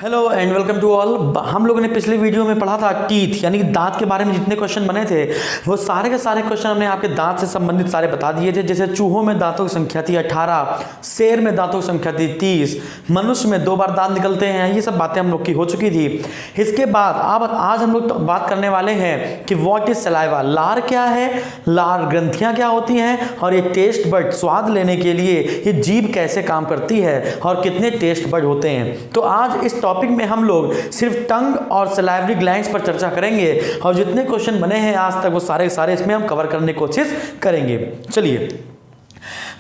Hello and welcome to all. हम लोगों ने पिछली वीडियो में पढ़ा था टीथ यानी कि दांत के बारे में जितने क्वेश्चन बने थे वो सारे के सारे क्वेश्चन हमने आपके दांत से संबंधित सारे बता दिए थे। जैसे चूहों में दांतों की संख्या थी 18, शेर में दांतों की संख्या थी 30, मनुष्य में 2 बार दांत निकलते हैं। ये सब बातें हम लोग की हो चुकी थी। इसके बाद अब आज हम लोग बात करने वाले हैं कि व्हाट इज सलाइवा, लार क्या है, लार ग्रंथियाँ क्या होती हैं और ये टेस्ट बड स्वाद लेने के लिए ये जीभ कैसे काम करती है और कितने टेस्ट बड होते हैं। तो आज इस टॉपिक में हम लोग सिर्फ टंग और सलाइवरी ग्लैंड्स पर चर्चा करेंगे और जितने क्वेश्चन बने हैं आज तक वो सारे इसमें हम कवर करने की कोशिश करेंगे। चलिए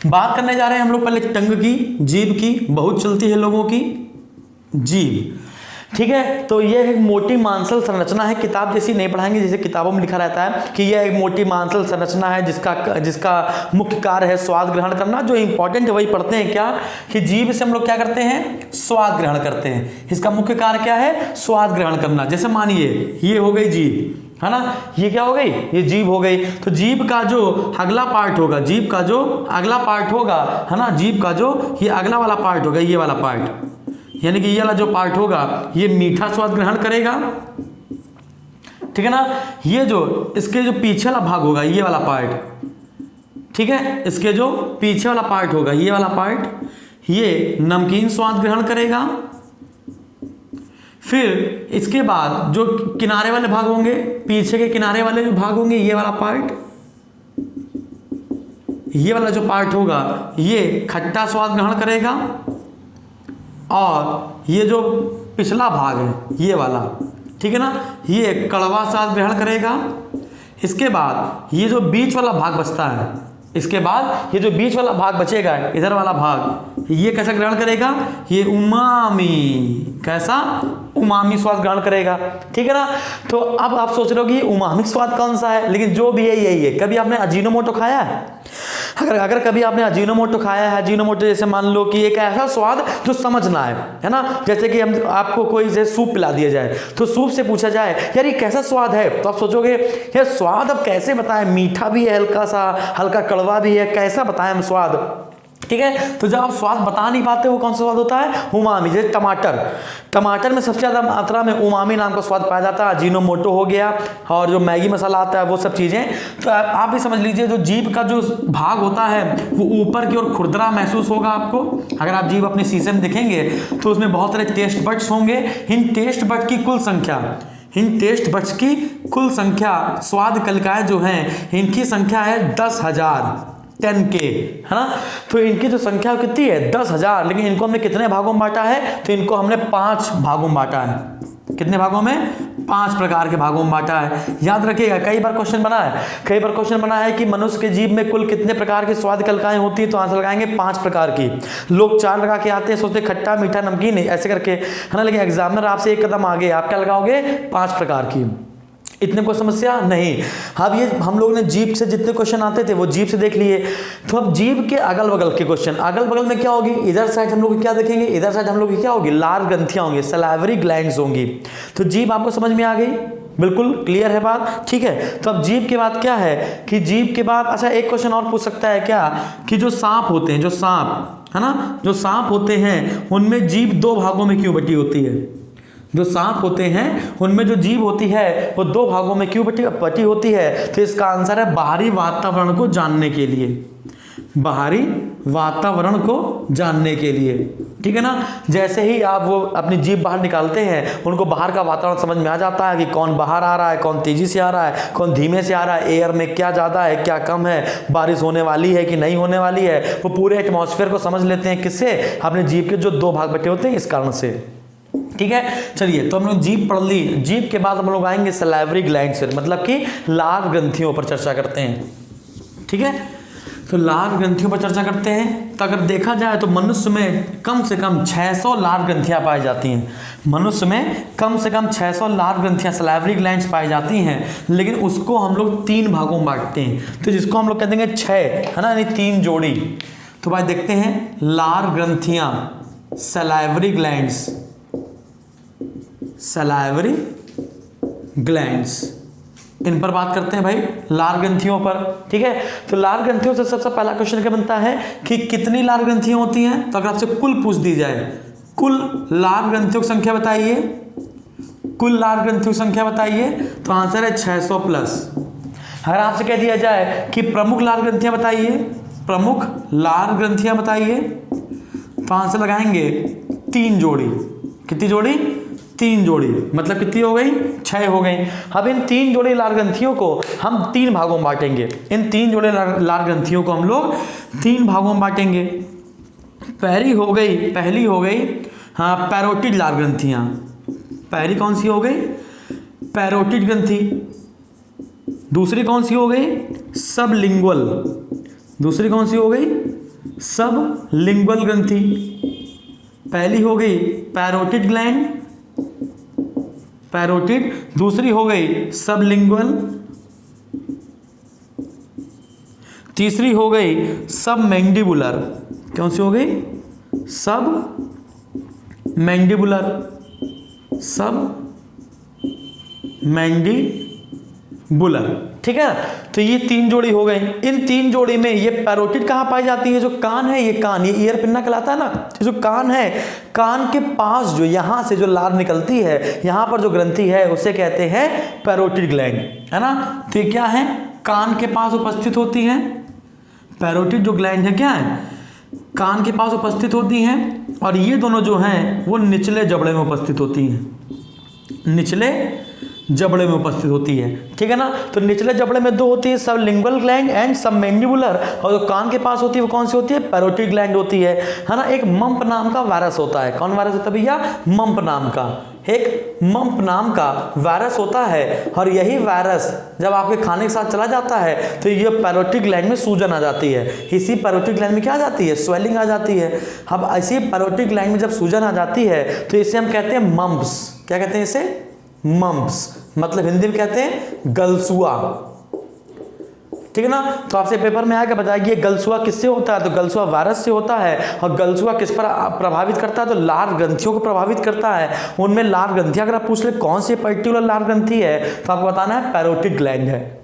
बात करने जा रहे हैं हम लोग पहले टंग की, जीभ की। बहुत चलती है लोगों की जीभ, ठीक है। तो यह एक मोटी मांसल संरचना है, किताब जैसी नहीं पढ़ाएंगे जैसे किताबों में लिखा रहता है कि यह एक मोटी मांसल संरचना है जिसका मुख्य कार्य है स्वाद ग्रहण करना। जो इंपॉर्टेंट है वही पढ़ते हैं क्या कि जीभ से हम लोग क्या करते हैं, स्वाद ग्रहण करते हैं। इसका मुख्य कार्य क्या है, स्वाद ग्रहण करना। जैसे मानिए ये हो गई जीभ, है ना, ये क्या हो गई, ये जीभ हो गई। तो जीभ का जो अगला पार्ट होगा, जीभ का जो अगला पार्ट होगा, है ना, जीभ का जो ये अगला वाला पार्ट होगा, ये वाला पार्ट, यानी कि ये वाला जो पार्ट होगा ये मीठा स्वाद ग्रहण करेगा, ठीक है ना। ये जो इसके जो पीछे वाला भाग होगा, ये वाला पार्ट, ठीक है, इसके जो पीछे वाला पार्ट होगा, ये वाला पार्ट, ये नमकीन स्वाद ग्रहण करेगा। फिर इसके बाद जो किनारे वाले भाग होंगे, पीछे के किनारे वाले जो भाग होंगे, ये वाला पार्ट, ये वाला जो पार्ट होगा ये खट्टा स्वाद ग्रहण करेगा। और ये जो पिछला भाग है ये वाला, ठीक है ना, ये कड़वा स्वाद ग्रहण करेगा। इसके बाद ये जो बीच वाला भाग बचता है, इसके बाद ये जो बीच वाला भाग बचेगा, इधर वाला भाग, ये कैसा ग्रहण करेगा, ये उमामी, कैसा, उमामी स्वाद ग्रहण करेगा, ठीक है ना। तो अब आप सोच रहे हो कि उमामी स्वाद कौन सा है, लेकिन जो भी है यही है। कभी आपने अजीनोमोटो खाया है? अगर कभी आपने अजीनोमोटो खाया है, अजीनोमोटो जैसे मान लो कि एक ऐसा स्वाद जो समझना है ना, जैसे कि हम आपको कोई से सूप पिला दिया जाए तो सूप से पूछा जाए यार ये कैसा स्वाद है, तो आप सोचोगे यार स्वाद अब कैसे बताएं, मीठा भी है, हल्का सा हल्का कड़वा भी है, कैसा बताएं हम स्वाद, ठीक है। तो जब आप स्वाद बता नहीं पाते वो कौन सा स्वाद होता है, उमामी। जैसे टमाटर में सबसे ज़्यादा मात्रा में उमामी नाम का स्वाद पाया जाता है। अजीनोमोटो हो गया और जो मैगी मसाला आता है वो सब चीज़ें। तो आप भी समझ लीजिए जो जीभ का जो भाग होता है वो ऊपर की ओर खुरदरा महसूस होगा आपको। अगर आप जीभ अपने शीशे में देखेंगे तो उसमें बहुत सारे टेस्ट बड्स होंगे। इन टेस्ट बड्स की कुल संख्या स्वाद कलिकाएं जो हैं इनकी संख्या है 10,000 10 के, है ना। तो इनकी जो संख्या कितनी है, 10,000। लेकिन इनको हमने कितने भागों में बांटा है, तो इनको हमने 5 भागों में बांटा है। कितने भागों में, 5 प्रकार के भागों में बांटा है। याद रखिएगा कई बार क्वेश्चन बना है कि मनुष्य के जीभ में कुल कितने प्रकार की स्वाद कलिकाएं होती है, तो आंसर लगाएंगे 5 प्रकार की। लोग 4 लगा के आते हैं, सोचते खट्टा मीठा नमकीन ऐसे करके, है ना, लेकिन एग्जामिनर आपसे एक कदम आगे, आप क्या लगाओगे, 5 प्रकार की। इतने कोई समस्या नहीं। अब ये हम लोग ने जीभ से जितने क्वेश्चन आते थे वो जीभ से देख लिए। तो अब जीभ के अगल बगल के क्वेश्चन, अगल बगल में क्या होगी, इधर साइड हम लोग क्या देखेंगे, इधर साइड हम लोग क्या होगी, लार ग्रंथियां होंगी, सलाइवरी ग्लैंड्स होंगी। तो जीभ आपको समझ में आ गई, बिल्कुल क्लियर है बात, ठीक है। तो अब जीभ के बाद क्या है कि जीभ के बाद, अच्छा एक क्वेश्चन और पूछ सकता है क्या कि जो सांप होते हैं, जो सांप, है ना, जो सांप होते हैं उनमें जीभ 2 भागों में क्यों बटी होती है। जो सांप होते हैं उनमें जो जीभ होती है वो 2 भागों में क्यों बटी होती है, तो इसका आंसर है बाहरी वातावरण को जानने के लिए, बाहरी वातावरण को जानने के लिए, ठीक है ना। जैसे ही आप वो अपनी जीभ बाहर निकालते हैं उनको बाहर का वातावरण समझ में आ जाता है कि कौन बाहर आ रहा है, कौन तेजी से आ रहा है, कौन धीमे से आ रहा है, एयर में क्या ज़्यादा है क्या कम है, बारिश होने वाली है कि नहीं होने वाली है। वो पूरे एटमॉस्फेयर को समझ लेते हैं, किससे, अपने जीभ के जो 2 भाग बटे होते हैं इस कारण से, ठीक है। चलिए तो हम लोग जीभ पढ़ ली। जीभ के बाद हम लोग आएंगे सलाइवरी ग्लैंड्स पर, मतलब कि लार ग्रंथियों पर चर्चा करते हैं, ठीक है। तो लार ग्रंथियों पर चर्चा करते हैं। तो अगर देखा जाए तो मनुष्य में कम से कम 600 लार ग्रंथियां पाई जाती हैं। मनुष्य में कम से कम 600 लार ग्रंथियां, सलाइवरी ग्लैंड्स पाई जाती हैं, लेकिन उसको हम लोग 3 भागों में बांटते हैं। तो जिसको हम लोग कहते हैं 6, है ना, यानी 3 जोड़ी। तो भाई देखते हैं लार ग्रंथियां, सलाइवरी ग्लैंड्स, सलाइवरी ग्लैंड्स, इन पर बात करते हैं भाई, लार ग्रंथियों पर, ठीक है। तो लार ग्रंथियों से सबसे पहला क्वेश्चन क्या बनता है कि कितनी लार ग्रंथियां होती हैं। तो अगर आपसे कुल पूछ दी जाए कुल लाल ग्रंथियों की संख्या बताइए, कुल लाल ग्रंथियों की संख्या बताइए, तो आंसर है 600 प्लस। अगर आपसे कह दिया जाए कि प्रमुख लाल ग्रंथियां बताइए, प्रमुख लाल ग्रंथियां बताइए, तो आंसर लगाएंगे 3 जोड़ी। कितनी जोड़ी? 3 जोड़ी। मतलब कितनी हो गई? 6 हो गई। अब इन 3 जोड़ी लाल ग्रंथियों को हम 3 भागों में बांटेंगे। इन 3 जोड़ी लाल ग्रंथियों को हम लोग 3 भागों में बांटेंगे। पहली हो गई हाँ पैरोटिड लाल ग्रंथियां। पहली कौन सी हो गई? पैरोटिड ग्रंथि। दूसरी कौन सी हो गई? सबलिंगुअल। दूसरी कौन सी हो गई? सबलिंगुअल ग्रंथि। पहली हो गई पैरोटिड ग्लैंड, पैरोटिड। दूसरी हो गई सबलिंगुअल। तीसरी हो गई सबमैंडिबुलर। कौन सी हो गई? Submandibular, submandibular. ठीक है, तो ये 3 जोड़ी हो गई। इन 3 जोड़ी में ये पैरोटिड कहाँ पाई जाती है? जो कान है, ये कान, ये ईयर पिन्ना कहलाता है ना। जो कान है, कान के पास जो यहाँ से जो लार निकलती है, यहाँ पर जो ग्रंथि है उसे कहते हैं पैरोटिड ग्लैंड, है ना। तो ये क्या है? कान के पास उपस्थित होती है। पैरोटिड जो ग्लैंड है क्या है? कान के पास उपस्थित होती हैं। और ये दोनों जो हैं वो निचले जबड़े में उपस्थित होती हैं, निचले जबड़े में उपस्थित होती है। ठीक है ना। तो निचले जबड़े में 2 होती है, सबलिंगुअल ग्लैंड एंड सबमैंडिबुलर। और जो कान के पास होती है वो कौन सी होती है? पैरोटिड ग्लैंड होती है ना। एक मम्प नाम का वायरस होता है। कौन वायरस होता है भैया? मम्प नाम का, एक मम्प नाम का वायरस होता है। और यही वायरस जब आपके खाने के साथ चला जाता है तो ये पैरोटिड ग्लैंड में सूजन आ जाती है। इसी पैरोटिड ग्लैंड में क्या आ जाती है? स्वेलिंग आ जाती है। अब ऐसी पैरोटिड ग्लैंड में जब सूजन आ जाती है तो इसे हम कहते हैं मम्प्स। क्या कहते हैं इसे? मम्प्स। मतलब हिंदी में कहते हैं गलसुआ। ठीक है ना। तो आपसे पेपर में आके बताया कि ये गलसुआ किससे होता है? तो गलसुआ वायरस से होता है। और गलसुआ किस पर प्रभावित करता है? तो लार ग्रंथियों को प्रभावित करता है। उनमें लार ग्रंथियां अगर आप पूछ ले कौन सी पर्टिकुलर लार ग्रंथि है तो आपको बताना है पैरोटिड ग्लैंड है।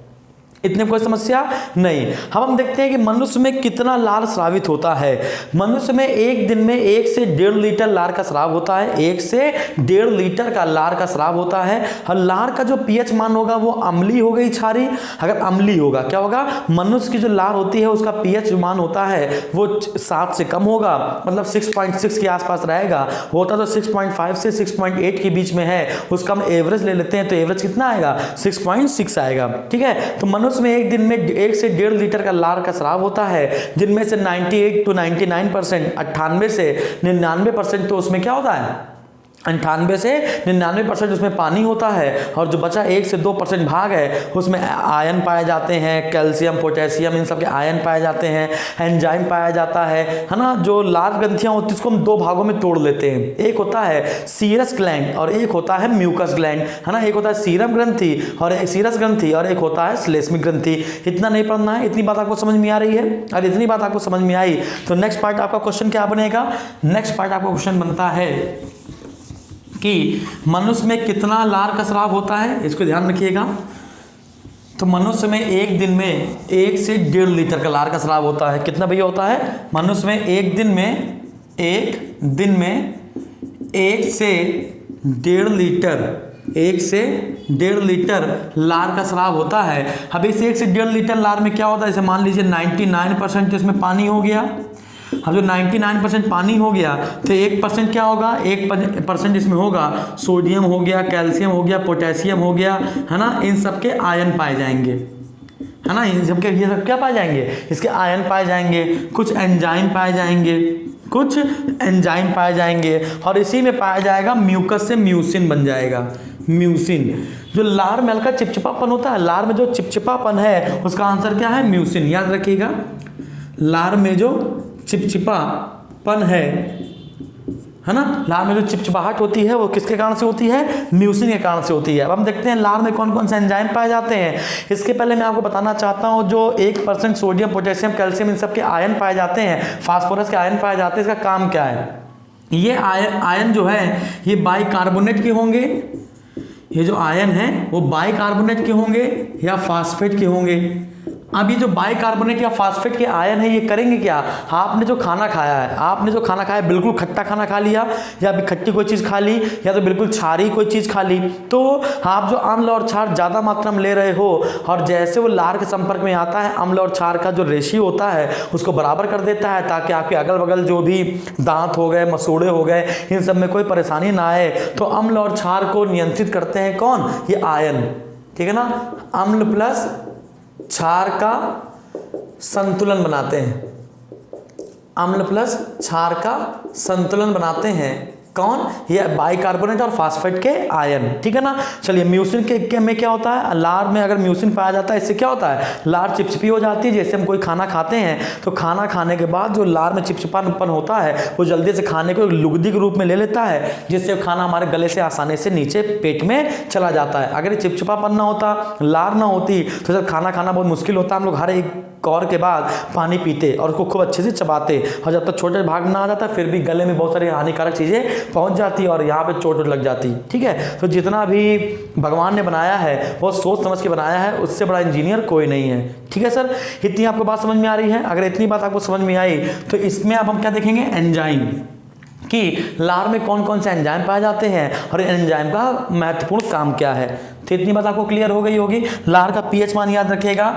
इतने कोई समस्या नहीं। अब हम देखते हैं कि मनुष्य में कितना लार स्रावित होता है। मनुष्य में एक दिन में 1 से 1.5 लीटर लार का स्राव होता है। 1 से 1.5 लीटर का लार का स्राव होता है। और लार का जो पीएच मान होगा वो अम्लीय हो गई, क्षारीय। अगर अम्लीय होगा क्या होगा? मनुष्य की जो लार होती है उसका पीएच मान होता है वो 7 से कम होगा, मतलब 6.6 के आसपास रहेगा। होता तो 6.5 से 6.8 के बीच में है, उसका हम एवरेज ले लेते हैं तो एवरेज कितना आएगा? 6.6 आएगा। ठीक है। तो उसमें एक दिन में 1 से 1.5 लीटर का लार का स्राव होता है, जिनमें से 98 to 99%, 98 से 99% तो उसमें क्या होता है? 98 से 99% उसमें पानी होता है। और जो बचा 1 से 2% भाग है उसमें आयन पाए जाते हैं, कैल्शियम, पोटेशियम, इन सब के आयन पाए जाते हैं, एंजाइम पाया जाता है ना। जो लार ग्रंथियां होती है उसको हम 2 भागों में तोड़ लेते हैं। एक होता है सीरस ग्लैंड और एक होता है म्यूकस ग्लैंड, है ना। एक होता है सीरम ग्रंथि और सीरस ग्रंथि और एक होता है श्लेष्मिक ग्रंथि। इतना नहीं पढ़ना है। इतनी बात आपको समझ में आ रही है? और इतनी बात आपको समझ में आई तो नेक्स्ट पार्ट आपका क्वेश्चन क्या बनेगा? नेक्स्ट पार्ट आपका क्वेश्चन बनता है कि मनुष्य में कितना लार का स्राव होता है। इसको ध्यान रखिएगा। तो मनुष्य में एक दिन में 1 से 1.5 लीटर का लार का स्राव होता है। कितना भैया होता है? मनुष्य में एक दिन में 1 से 1.5 लीटर, 1 से 1.5 लीटर लार का स्राव होता है। अब इस 1 से 1.5 लीटर लार में क्या होता है? जैसे मान लीजिए 99% इसमें पानी हो गया। अब जो 99% पानी हो गया तो 1% क्या होगा? 1% इसमें होगा सोडियम हो गया, कैल्शियम हो गया, पोटेशियम हो गया, है ना। इन सब के आयन पाए जाएंगे, है ना। इन सब के ये सब क्या पाए जाएंगे? इसके आयन पाए जाएंगे, कुछ एंजाइम पाए जाएंगे, कुछ एंजाइम पाए जाएंगे। और इसी में पाया जाएगा म्यूकस से म्यूसिन बन जाएगा। म्यूसिन, जो लार में हल्का चिपचिपापन होता है, लार में जो चिपचिपापन है उसका आंसर क्या है? म्यूसिन। याद रखिएगा, लार में जो चिपचिपापन है ना, लार में जो चिपचिपाहट होती है वो किसके कारण से होती है? म्यूसिन के कारण से होती है। अब हम देखते हैं लार में कौन कौन से एंजाइम पाए जाते हैं। इसके पहले मैं आपको बताना चाहता हूं, जो 1% सोडियम, पोटेशियम, कैल्शियम, इन सब के आयन पाए जाते हैं, फास्फोरस के आयन पाए जाते हैं। इसका काम क्या है? ये आयन जो है ये बाइकार्बोनेट के होंगे। ये जो आयन है वो बाइकार्बोनेट के होंगे या फास्फेट के होंगे। अब ये जो बाइकार्बोनेट या फास्फेट के आयन है ये करेंगे क्या, आपने जो खाना खाया है बिल्कुल खट्टा खाना खा लिया या भी खट्टी कोई चीज़ खा ली या तो बिल्कुल क्षारी कोई चीज़ खा ली, तो आप जो अम्ल और क्षार ज़्यादा मात्रा में ले रहे हो और जैसे वो लार के संपर्क में आता है अम्ल और क्षार का जो रेशियो होता है उसको बराबर कर देता है ताकि आपके अगल बगल जो भी दांत हो गए, मसूड़े हो गए, इन सब में कोई परेशानी ना आए। तो अम्ल और क्षार को नियंत्रित करते हैं कौन, ये आयन, ठीक है ना। अम्ल प्लस क्षार का संतुलन बनाते हैं, अम्ल प्लस क्षार का संतुलन बनाते हैं कौन, ये बाइकार्बोनेट और फास्फेट के आयन, ठीक है ना। चलिए म्यूसिन के में क्या होता है, लार में अगर म्यूसिन पाया जाता है इससे क्या होता है, लार चिपचिपी हो जाती है। जैसे हम कोई खाना खाते हैं तो खाना खाने के बाद जो लार में चिपचिपापन होता है वो जल्दी से खाने को लुगदी के रूप में ले लेता है, जिससे खाना हमारे गले से आसानी से नीचे पेट में चला जाता है। अगर ये चिपचिपापन ना होता, लार ना होती तो जब खाना खाना बहुत मुश्किल होता। हम लोग हर एक कौर के बाद पानी पीते और उसको खूब अच्छे से चबाते और जब तक छोटे भाग ना आ जाता फिर भी गले में बहुत सारी हानिकारक चीज़ें पहुंच जाती और यहाँ पे चोट लग जाती, ठीक है। तो जितना भी भगवान ने बनाया है वो सोच समझ के बनाया है, उससे बड़ा इंजीनियर कोई नहीं है, ठीक है सर। इतनी आपको बात समझ में आ रही है। अगर इतनी बात आपको समझ में आई तो इसमें अब हम क्या देखेंगे, एंजाइम कि लार में कौन कौन से एंजाइम पाए जाते हैं और एंजाइम का महत्वपूर्ण काम क्या है। तो इतनी बात आपको क्लियर हो गई होगी। लार का पीएच मान याद रखिएगा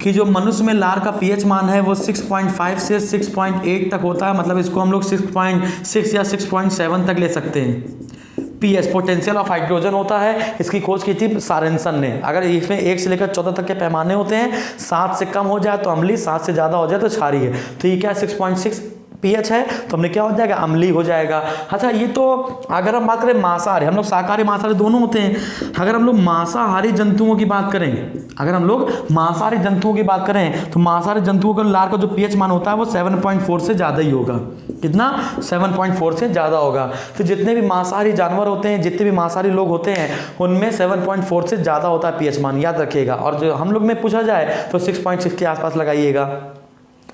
कि जो मनुष्य में लार का पीएच मान है वो 6.5 से 6.8 तक होता है, मतलब इसको हम लोग 6.6 या 6.7 तक ले सकते हैं। पीएच पोटेंशियल ऑफ हाइड्रोजन होता है, इसकी खोज की थी सारेंसन ने। अगर इसमें 1 से लेकर 14 तक के पैमाने होते हैं, 7 से कम हो जाए तो अम्लीय, 7 से ज़्यादा हो जाए तो क्षारीय है। तो ये क्या 6.6 पीएच है तो हमने क्या हो जाएगा, अम्लीय हो जाएगा। अच्छा ये तो अगर हम बात करें मांसाहारी, हम लोग शाकाहारी मांसाहारी दोनों होते हैं। अगर हम लोग मांसाहारी जंतुओं की बात करें, अगर हम लोग मांसाहारी जंतुओं की बात करें तो मांसाहारी जंतुओं का लार का जो पीएच मान होता है वो 7.4 से ज़्यादा ही होगा। कितना, 7.4 से ज़्यादा होगा। तो जितने भी मांसाहारी जानवर होते हैं, जितने भी मांसाहारी लोग होते हैं उनमें 7.4 से ज़्यादा होता है पीएच मान, याद रखिएगा। और जो हम लोग में पूछा जाए तो 6.6 के आसपास लगाइएगा।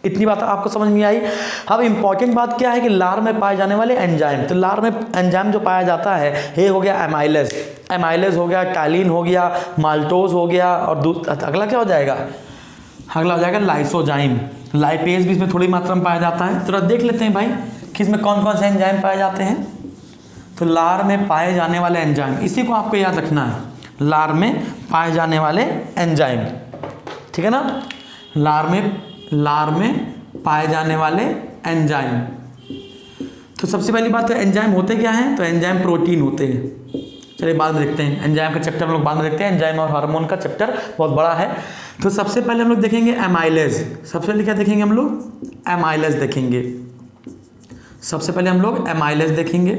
इतनी बात आपको समझ में आई। अब इंपॉर्टेंट बात क्या है कि लार में पाए जाने वाले एंजाइम, तो लार में एंजाइम जो पाया जाता है ये हो गया एमाइलेज हो गया, टाइलिन हो गया, माल्टोज हो गया और अगला क्या हो जाएगा, अगला हो जाएगा लाइसोजाइम। लाइपेज भी इसमें थोड़ी मात्रा में पाया जाता है। तो देख लेते हैं भाई कि इसमें कौन कौन से एंजाइम पाए जाते हैं। तो लार में पाए जाने वाले एंजाइम, इसी को आपको याद रखना है, लार में पाए जाने वाले एंजाइम, ठीक है ना। लार में पाए जाने वाले एंजाइम। तो सबसे पहली बात तो एंजाइम होते क्या हैं, तो एंजाइम प्रोटीन होते हैं। चलिए बाद में देखते हैं, एंजाइम का चैप्टर हम लोग बाद में देखते हैं। एंजाइम और हार्मोन का चैप्टर बहुत बड़ा है। तो सबसे पहले हम लोग देखेंगे एमाइलेज। सबसे पहले क्या देखेंगे हम लोग, एमाइलेज देखेंगे। सबसे पहले हम लोग एमाइलेज देखेंगे।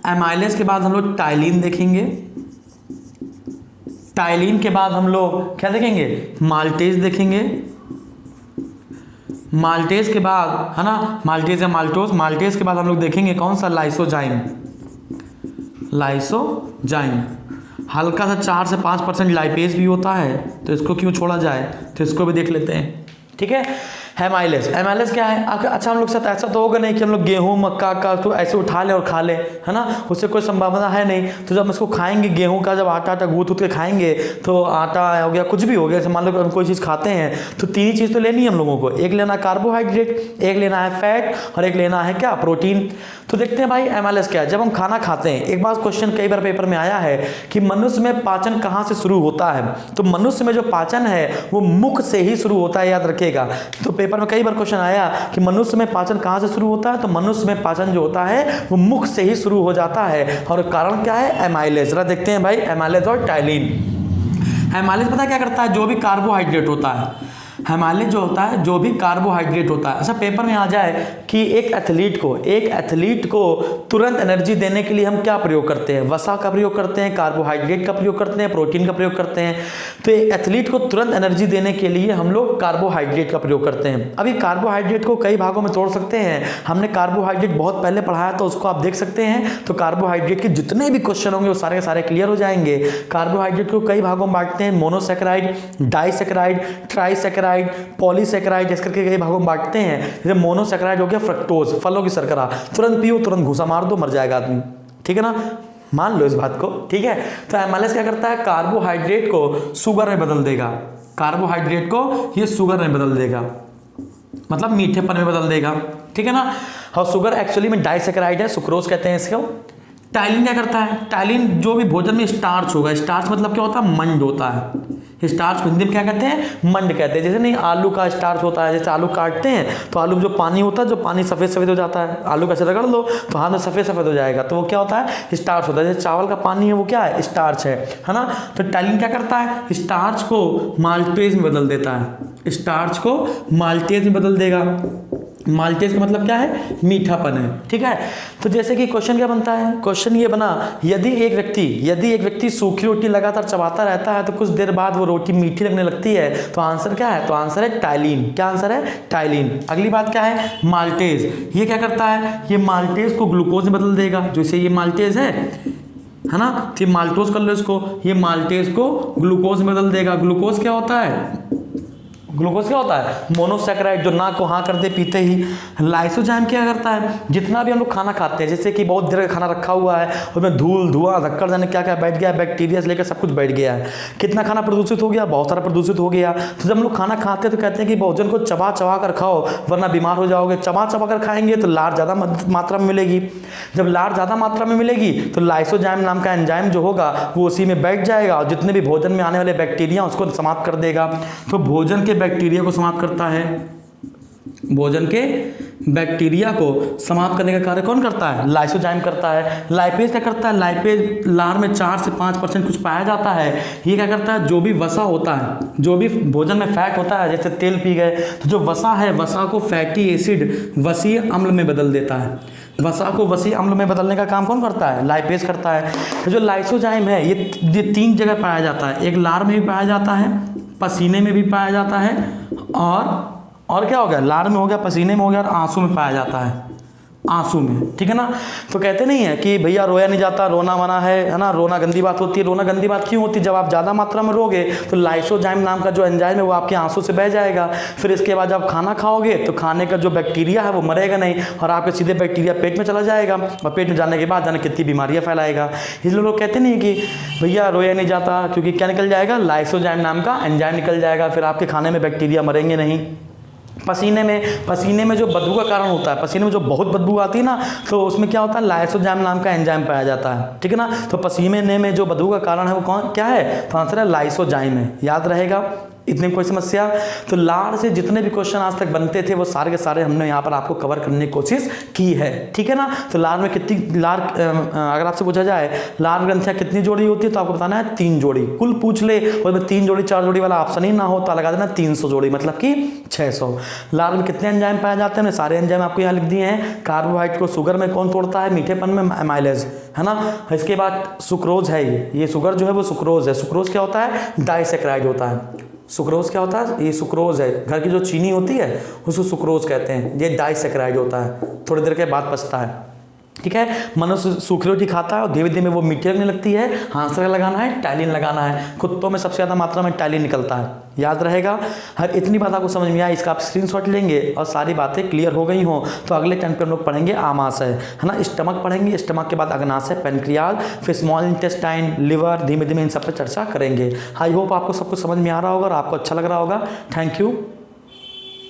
एमाइलेज के बाद हम लोग टाइलिन देखेंगे। टाइलिन के बाद हम लोग क्या देखेंगे, माल्टेज देखेंगे। माल्टेज के बाद है ना, माल्टेज या माल्टोज। माल्टेज के बाद हम लोग देखेंगे कौन सा, लाइसोजाइम। हल्का सा 4 से 5% लाइपेज भी होता है, तो इसको क्यों छोड़ा जाए, तो इसको भी देख लेते हैं, ठीक है। एमाइलेज क्या है, अच्छा हम लोग साथ ऐसा तो होगा नहीं कि हम लोग गेहूं मक्का का तो ऐसे उठा ले और खा ले, है ना, उससे कोई संभावना है नहीं। तो जब हम इसको खाएंगे, गेहूं का जब आटा गूंथ के खाएंगे तो आटा हो गया, कुछ भी हो गया, जैसे मान लो हम कोई चीज़ खाते हैं तो 3 ही चीज़ तो लेनी है हम लोगों को, एक लेना है कार्बोहाइड्रेट, एक लेना है फैट और एक लेना है क्या, प्रोटीन। तो देखते हैं भाई एमाइलेज क्या है। जब हम खाना खाते हैं, एक बार क्वेश्चन कई बार पेपर में आया है कि मनुष्य में पाचन कहाँ से शुरू होता है, तो मनुष्य में जो पाचन है वो मुख से ही शुरू होता है, याद रखिएगा। तो पेपर में कई बार क्वेश्चन आया कि मनुष्य में पाचन कहाँ से शुरू होता है, तो मनुष्य में पाचन जो होता है वो मुख से ही शुरू हो जाता है। और कारण क्या है, एमाइलेज। जरा देखते हैं भाई एमाइलेज और टाइलिन। एमाइलेज पता क्या करता है, जो भी कार्बोहाइड्रेट होता है, एमाइलेज जो होता है जो भी कार्बोहाइड्रेट होता है। अच्छा पेपर में आ जाए कि एक एथलीट को तुरंत एनर्जी देने के लिए हम क्या प्रयोग करते हैं, वसा का प्रयोग करते हैं, कार्बोहाइड्रेट का प्रयोग करते हैं, प्रोटीन का प्रयोग करते हैं। तो एथलीट को तुरंत एनर्जी देने के लिए हम लोग कार्बोहाइड्रेट का प्रयोग करते हैं। अभी कार्बोहाइड्रेट को कई भागों में तोड़ सकते हैं, हमने कार्बोहाइड्रेट बहुत पहले पढ़ाया तो उसको आप देख सकते हैं। तो कार्बोहाइड्रेट के जितने भी क्वेश्चन होंगे वो सारे के सारे क्लियर हो जाएंगे। कार्बोहाइड्रेट को कई भागों में बांटते हैं, मोनोसैकेराइड, डाइसैकेराइड, ट्राइसैकेराइड, पॉलीसैकेराइड, इस करके कई भागों में बांटते हैं। जैसे मोनोसैकेराइड हो गया फ्रक्टोज, फलों की शर्करा, तुरंत पियो तुरंत घुसा मार दो, मर जाएगा आदमी, ठीक है ना, मान लो इस बात को, ठीक है। तो एमाइलेज क्या करता है, कार्बोहाइड्रेट को शुगर में बदल देगा, कार्बोहाइड्रेट को ये शुगर में बदल देगा, मतलब मीठेपन में बदल देगा, ठीक है ना। और शुगर एक्चुअली में डाइसेकेराइड है, सुक्रोज कहते हैं इसको। टाइलिन क्या करता है? टाइलिन जो भी भोजन में स्टार्च होगा, स्टार्च मतलब क्या होता है? मंड होता है। स्टार्च को हिंदी में क्या कहते हैं? मंड कहते हैं। जैसे नहीं आलू का स्टार्च होता है, जैसे आलू काटते हैं तो आलू में जो पानी होता है, जो पानी सफ़ेद सफ़ेद हो जाता है, आलू का ऐसे रगड़ लो तो हाथ में सफ़ेद सफ़ेद हो जाएगा, तो वो क्या होता है? स्टार्च होता है। जैसे चावल का पानी है वो क्या है? स्टार्च है ना। तो टाइलिन क्या करता है? स्टार्च को माल्टेज में बदल देता है, स्टार्च को माल्टेज में बदल देगा। माल्टेज का मतलब क्या है? मीठापन है, ठीक है। तो जैसे कि क्वेश्चन क्या बनता है? क्वेश्चन ये बना, यदि एक व्यक्ति सूखी रोटी लगातार चबाता रहता है तो कुछ देर बाद वो रोटी मीठी लगने लगती है, तो आंसर क्या है? तो आंसर है टाइलिन। क्या आंसर है? टाइलिन। अगली बात क्या है? माल्टेज। ये क्या करता है? ये माल्टेज को ग्लूकोज में बदल देगा। जैसे ये माल्टेज है ना, तो ये माल्टोज कर लो इसको, ये माल्टेज को ग्लूकोज में बदल देगा। ग्लूकोज क्या होता है? ग्लूकोज क्या होता है? मोनोसैकेराइड, जो नाक को हाँ कर दे पीते ही। लाइसोजाइम क्या करता है? जितना भी हम लोग खाना खाते हैं, जैसे कि बहुत देर का खाना रखा हुआ है, उसमें धूल धुआं धक्कर जाने क्या क्या बैठ गया, बैक्टीरिया से लेकर सब कुछ बैठ गया है। कितना खाना प्रदूषित हो गया? बहुत सारा प्रदूषित हो गया। तो जब हम लोग खाना खाते हैं तो कहते हैं कि भोजन को चबा चबा कर खाओ वरना बीमार हो जाओगे। चबा चबा कर खाएंगे तो लार ज़्यादा मात्रा में मिलेगी। जब लार ज़्यादा मात्रा में मिलेगी तो लाइसोजाइम नाम का एंजाइम जो होगा वो उसी में बैठ जाएगा और जितने भी भोजन में आने वाले बैक्टीरिया उसको समाप्त कर देगा। तो भोजन के बैक्टीरिया को समाप्त करता है, भोजन के बैक्टीरिया को समाप्त करने का कार्य कौन करता है? लाइसोजाइम करता है। लाइपेज क्या करता है? लाइपेज लार में 4 से 5% कुछ पाया जाता है। ये क्या करता है? जो भी वसा होता है, जो भी भोजन में फैट होता है, जैसे तेल पी गए तो जो वसा है, वसा को फैटी एसिड वसीय अम्ल में बदल देता है। वसा को वसीय अम्ल में बदलने का काम कौन करता है? लाइपेज करता है। तो जो लाइसोजाइम है ये 3 जगह पाया जाता है। एक लार में भी पाया जाता है, पसीने में भी पाया जाता है, और क्या हो गया? लार में हो गया, पसीने में हो गया, और आंसू में पाया जाता है, आंसू में, ठीक है ना। तो कहते नहीं है कि भैया रोया नहीं जाता, रोना मना है ना, रोना गंदी बात होती है। रोना गंदी बात क्यों होती है? जब आप ज़्यादा मात्रा में रोगे तो लाइसोजाइम नाम का जो एंजाइम है वो आपके आंसू से बह जाएगा। फिर इसके बाद जब खाना खाओगे तो खाने का जो बैक्टीरिया है वो मरेगा नहीं और आपके सीधे बैक्टीरिया पेट में चला जाएगा और पेट में जाने के बाद जाने कितनी बीमारियाँ फैलाएगा। इसलिए लोग कहते नहीं कि भैया रोया नहीं जाता, क्योंकि क्या निकल जाएगा? लाइसोजाइम नाम का एंजाइम निकल जाएगा, फिर आपके खाने में बैक्टीरिया मरेंगे नहीं। पसीने में जो बदबू का कारण होता है, पसीने में जो बहुत बदबू आती है ना, तो उसमें क्या होता है? लाइसोजाइम नाम का एंजाइम पाया जाता है, ठीक है ना। तो पसीने में जो बदबू का कारण है वो क्या है? तो आंसर है लाइसोजाइम है। याद रहेगा, इतनी कोई समस्या। तो लार से जितने भी क्वेश्चन आज तक बनते थे वो सारे के सारे हमने यहाँ पर आपको कवर करने की कोशिश की है, ठीक है ना। तो लार में कितनी अगर आपसे पूछा जाए लार ग्रंथियाँ कितनी जोड़ी होती है तो आपको बताना है 3 जोड़ी। कुल पूछ ले और 3 जोड़ी 4 जोड़ी वाला ऑप्शन ही ना हो तो लगा देना 300 जोड़ी, मतलब कि 600। लार में कितने एंजाइम पाए जाते हैं? सारे एंजाइम आपको यहाँ लिख दिए हैं। कार्बोहाइड्रेट को शुगर में कौन तोड़ता है? मीठेपन में एमाइलेज, है ना। इसके बाद सुक्रोज है, ये शुगर जो है वो सुक्रोज है। सुक्रोज क्या होता है? डाइसेक्राइड होता है। सुक्रोज क्या होता है? ये सुक्रोज है, घर की जो चीनी होती है उसको सुक्रोज कहते हैं। ये डाइसेक्राइड होता है, थोड़ी देर के बाद पचता है, ठीक है। मनुष्य सूखी रोटी खाता है और धीरे धीरे वो मीठी लगने लगती है। आंसर लगाना है टाइलिन लगाना है। कुत्तों में सबसे ज़्यादा मात्रा में टाइलिन निकलता है, याद रहेगा। हर इतनी बात आपको समझ में आई, इसका आप स्क्रीनशॉट लेंगे और सारी बातें क्लियर हो गई हों तो अगले टाइम पे हम लोग पढ़ेंगे आमाशय, है ना। स्टमक पढ़ेंगे, स्टमक के बाद अग्नाशय, पेनक्रियाज, फिर स्मॉल इंटेस्टाइन, लिवर, धीमे धीमे इन सब पर चर्चा करेंगे। आई होप आपको सब कुछ समझ में आ रहा होगा और आपको अच्छा लग रहा होगा। Thank you.